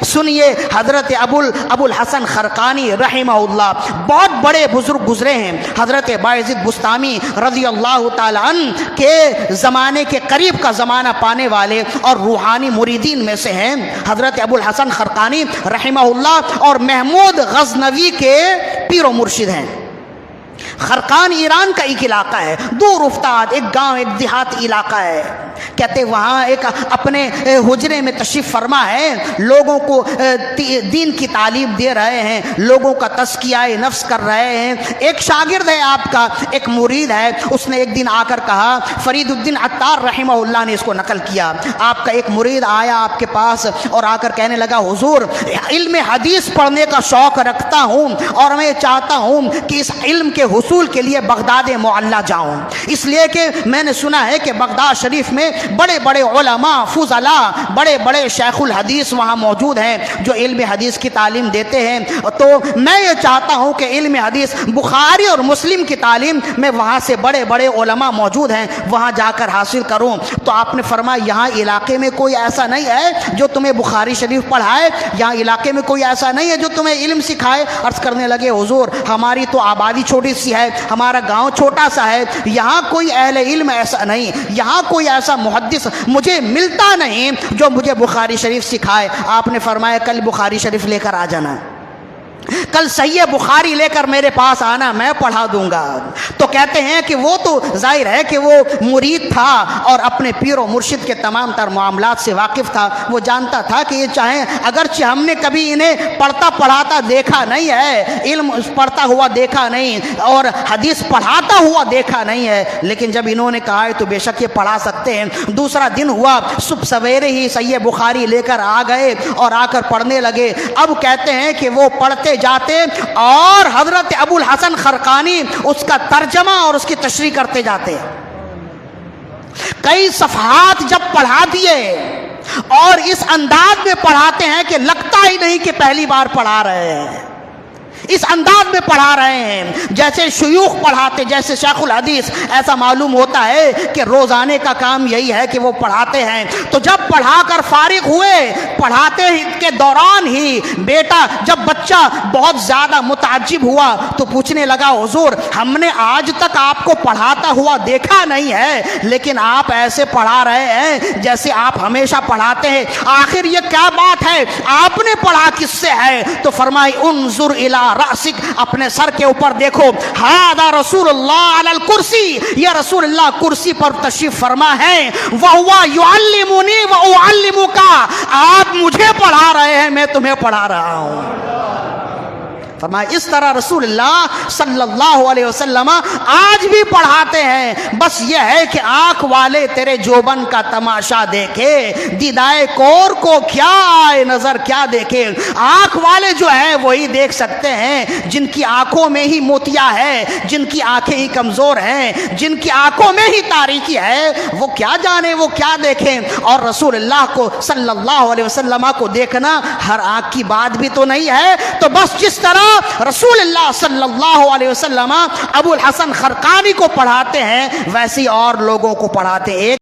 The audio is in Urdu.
سنیے حضرت ابو الحسن خرقانی رحمہ اللہ، بہت بڑے بزرگ گزرے ہیں۔ حضرت بایزید بستامی رضی اللہ تعالی عنہ کے زمانے کے قریب کا زمانہ پانے والے اور روحانی مریدین میں سے ہیں حضرت ابو الحسن خرقانی رحمہ اللہ، اور محمود غزنوی کے پیر و مرشد ہیں۔ خرقان ایران کا ایک علاقہ ہے، دور افتاد ایک گاؤں، ایک دیہاتی علاقہ ہے۔ کہتے وہاں ایک اپنے حجرے میں تشریف فرما ہے، لوگوں کو دین کی تعلیم دے رہے ہیں، لوگوں کا تزکیہ نفس کر رہے ہیں۔ ایک شاگرد ہے آپ کا، ایک مرید ہے، اس نے ایک دن آ کر کہا، فرید الدین عطار رحمہ اللہ نے اس کو نقل کیا، آپ کا ایک مرید آیا آپ کے پاس اور آ کر کہنے لگا، حضور علم حدیث پڑھنے کا شوق رکھتا ہوں اور میں چاہتا ہوں کہ اس علم کے حصول کے لیے بغداد معلیٰ جاؤں، اس لیے کہ میں نے سنا ہے کہ بغداد شریف میں بڑے بڑے علماء فضلاء، بڑے بڑے شیخ الحدیث وہاں موجود ہیں جو علم حدیث کی تعلیم دیتے ہیں، تو میں یہ چاہتا ہوں کہ علم حدیث بخاری اور مسلم کی تعلیم میں وہاں سے بڑے بڑے علماء موجود ہیں وہاں جا کر حاصل کروں۔ تو آپ نے فرمایا یہاں علاقے میں کوئی ایسا نہیں ہے جو تمہیں بخاری شریف پڑھائے، یہاں علاقے میں کوئی ایسا نہیں ہے جو تمہیں علم سکھائے۔ عرض کرنے لگے، حضور ہماری تو آبادی چھوٹی سی ہے، ہمارا گاؤں چھوٹا سا ہے، یہاں کوئی اہل علم ایسا نہیں، یہاں کوئی ایسا محدث مجھے ملتا نہیں جو مجھے بخاری شریف سکھائے۔ آپ نے فرمایا کل بخاری شریف لے کر آ جانا، کل صحیح بخاری لے کر میرے پاس آنا، میں پڑھا دوں گا۔ تو کہتے ہیں کہ وہ تو ظاہر ہے کہ وہ مرید تھا اور اپنے پیر و مرشد کے تمام تر معاملات سے واقف تھا، وہ جانتا تھا کہ یہ چاہیں اگرچہ ہم نے کبھی انہیں پڑھتا پڑھاتا دیکھا نہیں ہے، علم پڑھتا ہوا دیکھا نہیں اور حدیث پڑھاتا ہوا دیکھا نہیں ہے، لیکن جب انہوں نے کہا ہے تو بے شک یہ پڑھا سکتے ہیں۔ دوسرا دن ہوا، صبح سویرے ہی صحیح بخاری لے کر آ گئے اور آ کر پڑھنے لگے۔ اب کہتے ہیں کہ وہ پڑھتے جاتے اور حضرت ابو الحسن خرقانی اس کا ترجمہ اور اس کی تشریح کرتے جاتے، کئی صفحات جب پڑھا دیے اور اس انداز میں پڑھاتے ہیں کہ لگتا ہی نہیں کہ پہلی بار پڑھا رہے ہیں، اس انداز میں پڑھا رہے ہیں جیسے شیوخ پڑھاتے، جیسے شیخ الحدیث۔ ایسا معلوم ہوتا ہے کہ روزانے کا کام یہی ہے کہ وہ پڑھاتے ہیں۔ تو جب پڑھا کر فارغ ہوئے، پڑھاتے کے دوران ہی جب بچہ بہت زیادہ متعجب ہوا تو پوچھنے لگا، حضور ہم نے آج تک آپ کو پڑھاتا ہوا دیکھا نہیں ہے، لیکن آپ ایسے پڑھا رہے ہیں جیسے آپ ہمیشہ پڑھاتے ہیں، آخر یہ کیا بات ہے، آپ نے پڑھا کس سے ہے؟ تو فرمائی، انظر الی رأسک، اپنے سر کے اوپر دیکھو، ھذا رسول اللہ علی الکرسی، یہ رسول اللہ کرسی پر تشریف فرما ہے، وہو یعلمنی واعلمک، آپ مجھے پڑھا رہے ہیں، میں تمہیں پڑھا رہا ہوں۔ فرمایا اس طرح رسول اللہ صلی اللہ علیہ وسلم آج بھی پڑھاتے ہیں، بس یہ ہے کہ آنکھ والے تیرے جوبن کا تماشا دیکھے، دیدائے کور کو کیا آئے نظر کیا دیکھے۔ آنکھ والے جو ہیں وہی دیکھ سکتے ہیں جن کی آنکھوں میں ہی موتیا ہے، جن کی آنکھیں ہی کمزور ہیں، جن کی آنکھوں میں ہی تاریکی ہے، وہ کیا جانے وہ کیا دیکھیں۔ اور رسول اللہ کو صلی اللہ علیہ وسلم کو دیکھنا ہر آنکھ کی بات بھی تو نہیں ہے۔ تو بس جس طرح رسول اللہ صلی اللہ علیہ وسلم ابو الحسن خرقانی کو پڑھاتے ہیں ویسے اور لوگوں کو پڑھاتے ہیں۔